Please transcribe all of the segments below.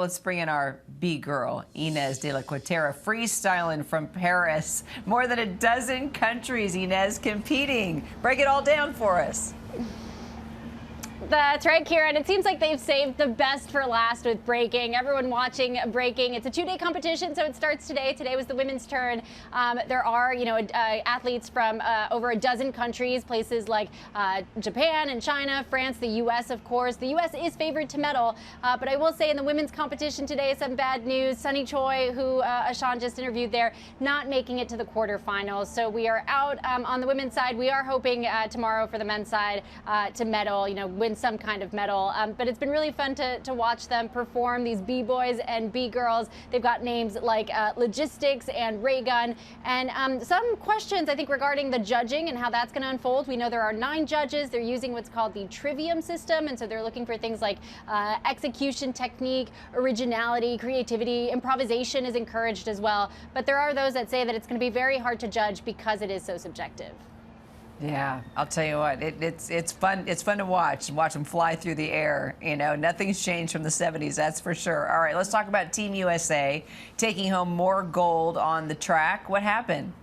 Let's bring in our B-girl, Ines De La Cuetara, freestyling from Paris. More than a dozen countries, Ines, competing. Break it all down for us. That's right, Kieran. It seems like they've saved the best for last with breaking. Everyone watching breaking. It's a two-day competition, so it starts today. Today was the women's turn. There are, athletes from over a dozen countries, places like Japan and China, France, the U.S., of course. The U.S. is favored to medal, but I will say in the women's competition today, some bad news. Sunny Choi, who Ashan just interviewed there, not making it to the quarterfinals. So we are out on the women's side. We are hoping tomorrow for the men's side to medal, win some kind of medal, but it's been really fun to watch them perform, these B-boys and B-girls. They've got names like Logistics and Raygun, and some questions, I think, regarding the judging and how that's going to unfold. We know there are 9 judges. They're using what's called the trivium system, and so they're looking for things like execution technique, originality, creativity, improvisation is encouraged as well. But there are those that say that it's going to be very hard to judge because it is so subjective. Yeah, I'll tell you what, it's fun. It's fun to watch them fly through the air. Nothing's changed from the 70s, that's for sure. All right, let's talk about Team USA taking home more gold on the track. What happened?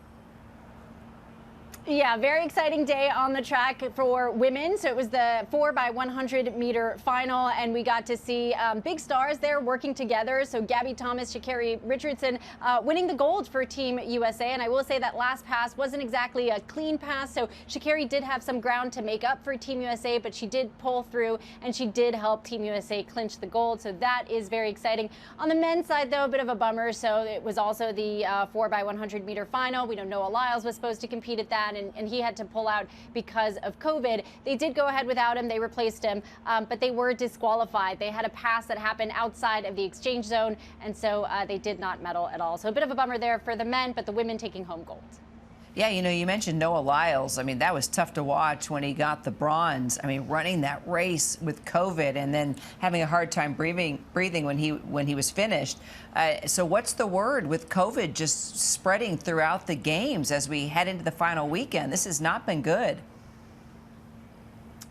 Yeah, very exciting day on the track for women. So it was the 4x100 meter final, and we got to see big stars there working together. So Gabby Thomas, Sha'Carri Richardson winning the gold for Team USA. And I will say that last pass wasn't exactly a clean pass. So Sha'Carri did have some ground to make up for Team USA, but she did pull through and she did help Team USA clinch the gold. So that is very exciting. On the men's side, though, a bit of a bummer. So it was also the 4x100 meter final. We know Noah Lyles was supposed to compete at that, and he had to pull out because of COVID. They did go ahead without him. They replaced him, but they were disqualified. They had a pass that happened outside of the exchange zone, and so they did not medal at all. So a bit of a bummer there for the men, but the women taking home gold. Yeah, you mentioned Noah Lyles. I mean, that was tough to watch when he got the bronze. I mean, running that race with COVID and then having a hard time breathing when he was finished. So what's the word with COVID just spreading throughout the games as we head into the final weekend? This has not been good.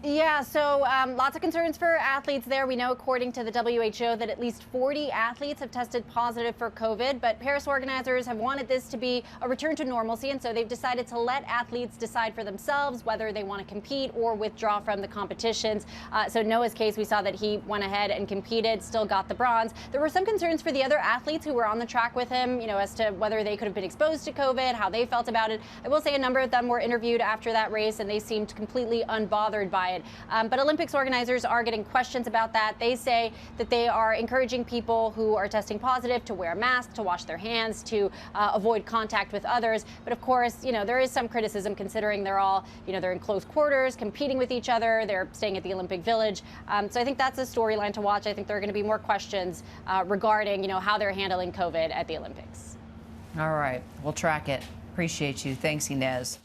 Yeah, so lots of concerns for athletes there. We know, according to the WHO, that at least 40 athletes have tested positive for COVID, but Paris organizers have wanted this to be a return to normalcy, and so they've decided to let athletes decide for themselves whether they want to compete or withdraw from the competitions. So in Noah's case, we saw that he went ahead and competed, still got the bronze. There were some concerns for the other athletes who were on the track with him, as to whether they could have been exposed to COVID, how they felt about it. I will say a number of them were interviewed after that race, and they seemed completely unbothered by it. But Olympics organizers are getting questions about that. They say that they are encouraging people who are testing positive to wear a mask, to wash their hands, to avoid contact with others. But of course, there is some criticism considering they're all, they're in close quarters, competing with each other. They're staying at the Olympic Village. So I think that's a storyline to watch. I think there are going to be more questions regarding, how they're handling COVID at the Olympics. All right, we'll track it. Appreciate you. Thanks, Ines.